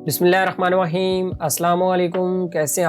बिस्मिल्लाहिर्रहमानिर्रहीम, अस्सलाम वालेकुम। कैसे हैं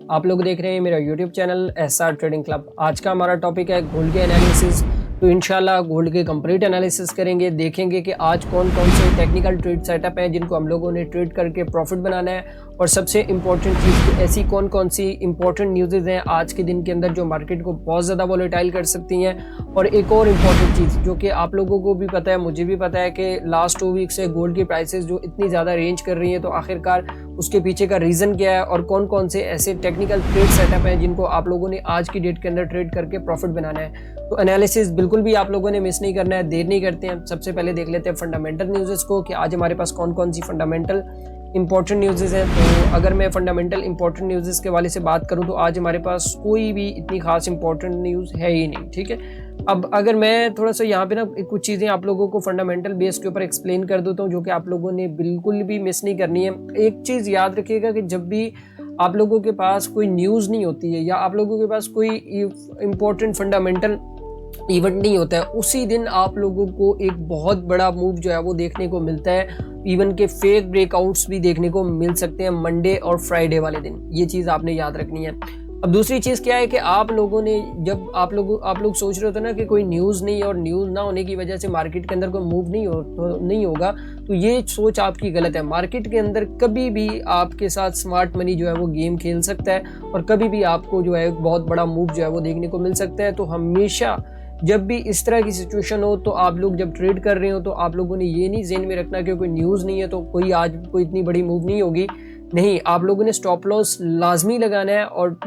आप लोग देख रहे हैं मेरा YouTube channel SR trading club. आज का हमारा टॉपिक है गोल्ड के एनालिसिस। तो इंशाल्लाह गोल्ड के कंप्लीट एनालिसिस करेंगे, देखेंगे कि आज कौन कौन से टेक्निकल ट्रेड सेटअप हैं जिनको हम लोगों ने ट्रेड करके प्रॉफिट बनाना है, और सबसे इंपॉर्टेंट चीज़ ऐसी कौन कौन सी इंपॉर्टेंट न्यूज़ेज़ हैं आज के दिन के अंदर जो मार्केट को बहुत ज़्यादा वॉलेटाइल कर सकती हैं। और एक और इम्पॉर्टेंट चीज़ जो कि आप लोगों को भी पता है, मुझे भी पता है कि लास्ट 2 वीक से गोल्ड की प्राइसेस जो इतनी ज़्यादा रेंज कर रही हैं, तो आखिरकार उसके पीछे का रीज़न क्या है और कौन कौन से ऐसे टेक्निकल ट्रेड सेटअप हैं जिनको आप लोगों ने आज की डेट के अंदर ट्रेड करके प्रॉफिट बनाना है। तो एनालिसिस बिल्कुल भी आप लोगों ने मिस नहीं करना है, देर नहीं करते हैं। सबसे पहले देख लेते हैं फंडामेंटल न्यूज़ेस को कि आज हमारे पास कौन कौन सी फंडामेंटल इंपॉर्टेंट न्यूज़ेस हैं। तो अगर मैं फंडामेंटल इंपॉर्टेंट न्यूज़ेस के वाले से बात करूं तो आज हमारे पास कोई भी इतनी खास इंपॉर्टेंट न्यूज़ है ही नहीं, ठीक है। अब अगर मैं थोड़ा सा यहाँ पे ना कुछ चीज़ें आप लोगों को फंडामेंटल बेस के ऊपर एक्सप्लेन कर देता हूँ जो कि आप लोगों ने बिल्कुल भी मिस नहीं करनी है। एक चीज़ याद रखिएगा कि जब भी आप लोगों के पास कोई न्यूज़ नहीं होती है या आप लोगों के पास कोई इम्पोर्टेंट फंडामेंटल इवेंट नहीं होता है, उसी दिन आप लोगों को एक बहुत बड़ा मूव जो है वो देखने को मिलता है। इवन के फेक ब्रेकआउट्स भी देखने को मिल सकते हैं मंडे और फ्राइडे वाले दिन। ये चीज़ आपने याद रखनी है। अब दूसरी चीज़ क्या है कि आप लोगों ने जब आप लोग सोच रहे होते ना कि कोई न्यूज़ नहीं, और न्यूज़ ना होने की वजह से मार्केट के अंदर कोई मूव नहीं होगा, तो ये सोच आपकी गलत है। मार्केट के अंदर कभी भी आपके साथ स्मार्ट मनी जो है वो गेम खेल सकता है, और कभी भी आपको जो है बहुत बड़ा मूव जो है वो देखने को मिल सकता है। तो हमेशा जब भी इस तरह की सिचुएशन हो, तो आप लोग जब ट्रेड कर रहे हो तो आप लोगों ने ये नहीं ज़हन में रखना कि कोई न्यूज़ नहीं है तो कोई आज कोई इतनी बड़ी मूव नहीं होगी। नहीं, आप लोगों ने स्टॉप लॉस लाजमी लगाना है, और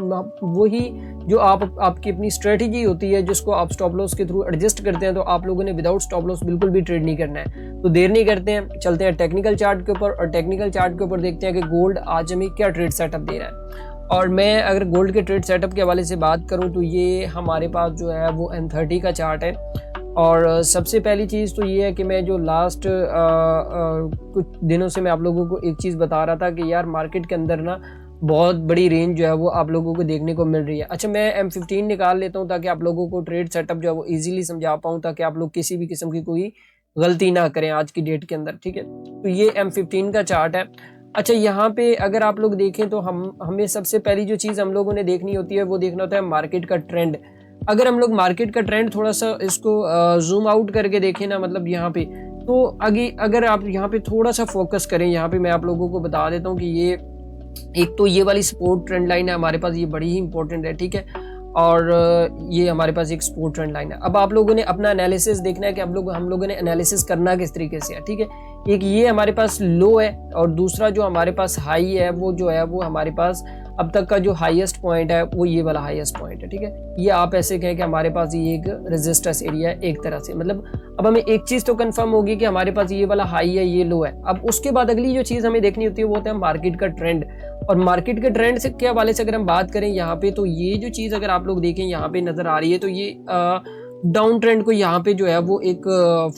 वही जो आपकी अपनी स्ट्रेटजी होती है जिसको आप स्टॉप लॉस के थ्रू एडजस्ट करते हैं, तो आप लोगों ने विदाउट स्टॉप लॉस बिल्कुल भी ट्रेड नहीं करना है। तो देर नहीं करते हैं, चलते हैं टेक्निकल चार्ट के ऊपर, और टेक्निकल चार्ट के ऊपर देखते हैं कि गोल्ड आज हमें क्या ट्रेड सेटअप दे रहा है। और मैं अगर गोल्ड के ट्रेड सेटअप के हवाले से बात करूं तो ये हमारे पास जो है वो M30 का चार्ट है। और सबसे पहली चीज़ तो ये है कि मैं जो लास्ट कुछ दिनों से मैं आप लोगों को एक चीज़ बता रहा था कि यार मार्केट के अंदर ना बहुत बड़ी रेंज जो है वो आप लोगों को देखने को मिल रही है। अच्छा, मैं M15 निकाल लेता हूँ ताकि आप लोगों को ट्रेड सेटअप जो है वो ईजिली समझा पाऊँ, ताकि आप लोग किसी भी किस्म की कोई गलती ना करें आज की डेट के अंदर, ठीक है। तो ये M15 का चार्ट है। अच्छा, यहाँ पे अगर आप लोग देखें तो हमें सबसे पहली जो चीज़ हम लोगों ने देखनी होती है वो देखना होता है मार्केट का ट्रेंड। अगर हम लोग मार्केट का ट्रेंड थोड़ा सा इसको जूम आउट करके देखें ना, मतलब यहाँ पे तो अगर आप यहाँ पे थोड़ा सा फोकस करें, यहाँ पे मैं आप लोगों को बता देता हूँ कि ये एक तो ये वाली सपोर्ट ट्रेंड लाइन है हमारे पास, ये बड़ी ही इंपॉर्टेंट है, ठीक है। और ये हमारे पास एक सपोर्ट ट्रेंड लाइन है। अब आप लोगों ने अपना एनालिसिस देखना है कि हम लोगों ने एनालिसिस करना किस तरीके से है, ठीक है। एक ये हमारे पास लो है, और दूसरा जो हमारे पास हाई है वो जो है वो हमारे पास अब तक का जो हाईएस्ट पॉइंट है वो ये वाला हाईएस्ट पॉइंट है, ठीक है। ये आप ऐसे कहें कि हमारे पास ये एक रेजिस्टेंस एरिया है एक तरह से। मतलब अब हमें एक चीज़ तो कंफर्म होगी कि हमारे पास ये वाला हाई है, ये लो है। अब उसके बाद अगली जो चीज़ हमें देखनी होती है वो होता है मार्केट का ट्रेंड। और मार्केट के ट्रेंड से के हवाले से अगर हम बात करें यहाँ पे, तो ये जो चीज़ अगर आप लोग देखें यहाँ पे नज़र आ रही है, तो ये डाउन ट्रेंड को यहाँ पे जो है वो एक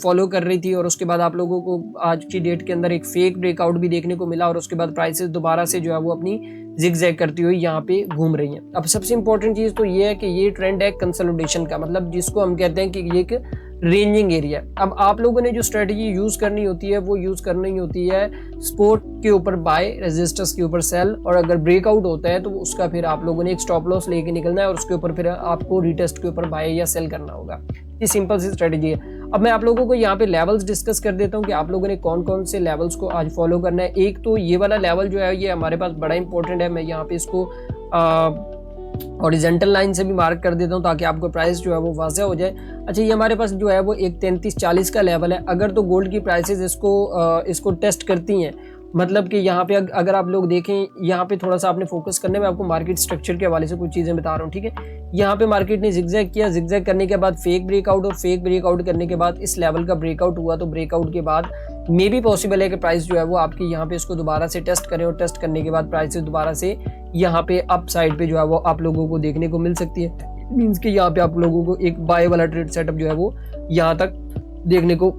फॉलो कर रही थी, और उसके बाद आप लोगों को आज की डेट के अंदर एक फेक ब्रेकआउट भी देखने को मिला, और उसके बाद प्राइसेस दोबारा से जो है वो अपनी जिगजैग करती हुई यहाँ पे घूम रही हैं। अब सबसे इंपॉर्टेंट चीज़ तो ये है कि ये ट्रेंड है कंसोलिडेशन का, मतलब जिसको हम कहते हैं कि ये एक रेंजिंग एरिया। अब आप लोगों ने जो स्ट्रेटजी यूज़ करनी होती है वो यूज़ करनी होती है सपोर्ट के ऊपर बाय, रेजिस्टेंस के ऊपर सेल, और अगर ब्रेकआउट होता है तो उसका फिर आप लोगों ने एक स्टॉप लॉस लेके निकलना है, और उसके ऊपर फिर आपको रिटेस्ट के ऊपर बाय या सेल करना होगा। ये सिंपल सी स्ट्रेटजी है। अब मैं आप लोगों को यहाँ पे लेवल्स डिस्कस कर देता हूँ कि आप लोगों ने कौन कौन से लेवल्स को आज फॉलो करना है। एक तो ये वाला लेवल जो है ये हमारे पास बड़ा इंपॉर्टेंट है। मैं यहाँ पे इसको हॉरिजॉन्टल लाइन से भी मार्क कर देता हूँ ताकि आपको प्राइस जो है वो वाज़ेह हो जाए। अच्छा, ये हमारे पास जो है वो एक 3340 का लेवल है। अगर तो गोल्ड की प्राइसेस इसको टेस्ट करती हैं, मतलब कि यहाँ पे अगर आप लोग देखें, यहाँ पे थोड़ा सा आपने फोकस करने में, आपको मार्केट स्ट्रक्चर के हवाले से कुछ चीज़ें बता रहा हूँ, ठीक है। यहाँ पे मार्केट ने जिगजैग किया, जिगजैग करने के बाद फेक ब्रेकआउट, और फेक ब्रेकआउट करने के बाद इस लेवल का ब्रेकआउट हुआ। तो ब्रेकआउट के बाद मे भी पॉसिबल है कि प्राइस जो है वो आपकी यहाँ पे इसको दोबारा से टेस्ट करें, और टेस्ट करने के बाद प्राइस दोबारा से यहाँ पे अप साइड पे जो है वो आप लोगों को देखने को मिल सकती है। मीन्स कि यहाँ पे आप लोगों को एक बाय वाला ट्रेड सेटअप जो है वो यहाँ तक देखने को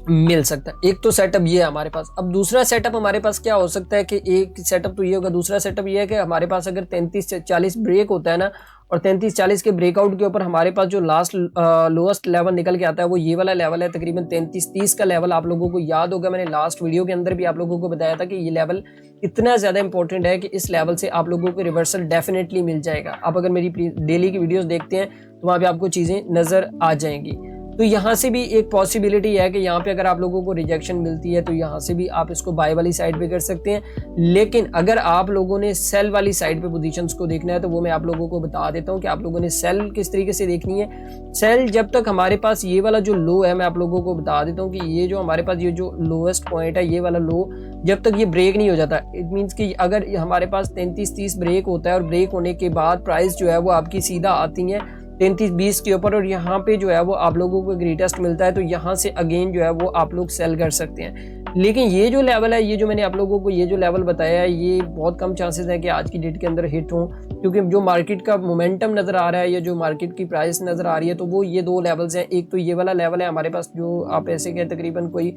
मिल सकता है। एक तो सेटअप ये है हमारे पास। अब दूसरा सेटअप हमारे पास क्या हो सकता है कि एक सेटअप तो ये होगा, दूसरा सेटअप ये है कि हमारे पास अगर 3340 ब्रेक होता है ना, और 33-40 के ब्रेकआउट के ऊपर हमारे पास जो लास्ट लोएस्ट लेवल निकल के आता है वो ये वाला लेवल है, तकरीबन 33-30 का लेवल। आप लोगों को याद होगा, मैंने लास्ट वीडियो के अंदर भी आप लोगों को बताया था कि ये लेवल इतना ज़्यादा इंपॉर्टेंट है कि इस लेवल से आप लोगों को रिवर्सल डेफिनेटली मिल जाएगा। आप अगर मेरी डेली की वीडियोस देखते हैं तो वहाँ पे आपको चीज़ें नज़र आ जाएंगी। तो यहाँ से भी एक पॉसिबिलिटी है कि यहाँ पे अगर आप लोगों को रिजेक्शन मिलती है तो यहाँ से भी आप इसको बाय वाली साइड पे कर सकते हैं। लेकिन अगर आप लोगों ने सेल वाली साइड पे पोजीशंस को देखना है तो वो मैं आप लोगों को बता देता हूँ कि आप लोगों ने सेल किस तरीके से देखनी है। सेल जब तक हमारे पास ये वाला जो लो है, मैं आप लोगों को बता देता हूँ कि ये जो हमारे पास ये जो लोएस्ट पॉइंट है, ये वाला लो जब तक ये ब्रेक नहीं हो जाता, इट मीन्स कि अगर हमारे पास 33-30 ब्रेक होता है और ब्रेक होने के बाद प्राइस जो है वो आपकी सीधा आती है 33-20 के ऊपर और यहाँ पे जो है वो आप लोगों को ग्रेटेस्ट मिलता है, तो यहाँ से अगेन जो है वो आप लोग सेल कर सकते हैं। लेकिन ये जो लेवल है, ये जो मैंने आप लोगों को ये जो लेवल बताया है, ये बहुत कम चांसेस है कि आज की डेट के अंदर हिट हो, क्योंकि जो मार्केट का मोमेंटम नज़र आ रहा है या जो मार्केट की प्राइस नज़र आ रही है तो वो ये दो लेवल्स हैं। एक तो ये वाला लेवल है हमारे पास जो आप ऐसे कहें तकरीबन कोई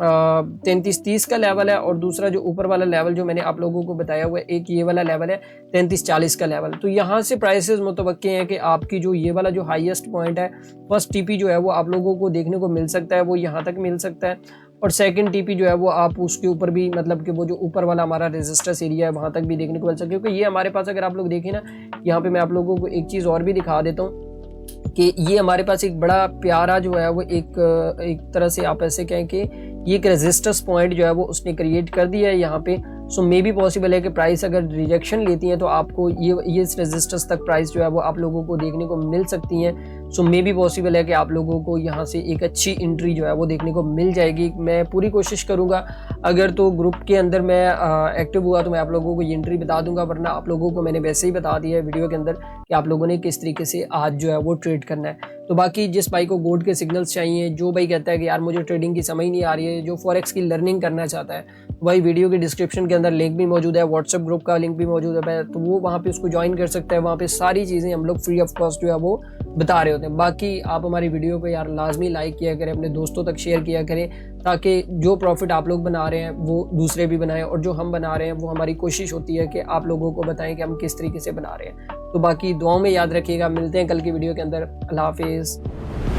33-30 का लेवल है, और दूसरा जो ऊपर वाला लेवल जो मैंने आप लोगों को बताया हुआ है, एक ये वाला लेवल है 33-40 का लेवल। तो यहाँ से प्राइसेस मुतवक्के हैं कि आपकी जो ये वाला जो हाईएस्ट पॉइंट है, फर्स्ट टीपी जो है वो आप लोगों को देखने को मिल सकता है, वो यहाँ तक मिल सकता है, और सेकंड टीपी जो है वो आप उसके ऊपर भी, मतलब कि वो जो ऊपर वाला हमारा रेजिस्टेंस एरिया है वहाँ तक भी देखने को मिल सकता है। क्योंकि ये हमारे पास अगर आप लोग देखें ना, यहाँ पे मैं आप लोगों को एक चीज़ और भी दिखा देता हूँ कि ये हमारे पास एक बड़ा प्यारा जो है वो एक तरह से आप ऐसे कहें कि ये एक रेजिस्टेंस पॉइंट जो है वो उसने क्रिएट कर दिया है यहाँ पे। सो मे भी पॉसिबल है कि प्राइस अगर रिजेक्शन लेती है तो आपको ये इस रेजिस्टेंस तक प्राइस जो है वो आप लोगों को देखने को मिल सकती है। सो मे भी पॉसिबल है कि आप लोगों को यहाँ से एक अच्छी एंट्री जो है वो देखने को मिल जाएगी। मैं पूरी कोशिश करूँगा, अगर तो ग्रुप के अंदर मैं एक्टिव हुआ तो मैं आप लोगों को ये एंट्री बता दूंगा, वरना आप लोगों को मैंने वैसे ही बता दिया है वीडियो के अंदर कि आप लोगों ने किस तरीके से आज जो है वो ट्रेड करना है। तो बाकी जिस भाई को गोल्ड के सिग्नल्स चाहिए, जो भाई कहता है कि यार मुझे ट्रेडिंग की समझ नहीं आ रही है, जो फॉरेक्स की लर्निंग करना चाहता है, वही वीडियो के डिस्क्रिप्शन के अंदर लिंक भी मौजूद है, व्हाट्सएप ग्रुप का लिंक भी मौजूद है, तो वो वहाँ पे उसको ज्वाइन कर सकता है। वहाँ पे सारी चीज़ें हम लोग फ्री ऑफ कॉस्ट जो है वो बता रहे होते हैं। बाकी आप हमारी वीडियो को यार लाजमी लाइक किया करें, अपने दोस्तों तक शेयर किया करें, ताकि जो प्रॉफिट आप लोग बना रहे हैं वो दूसरे भी बनाएं, और जो हम बना रहे हैं वो हमारी कोशिश होती है कि आप लोगों को बताएं कि हम किस तरीके से बना रहे हैं। तो बाकी दुआओं में याद रखिएगा, मिलते हैं कल की वीडियो के अंदर। अल्लाह हाफिज़।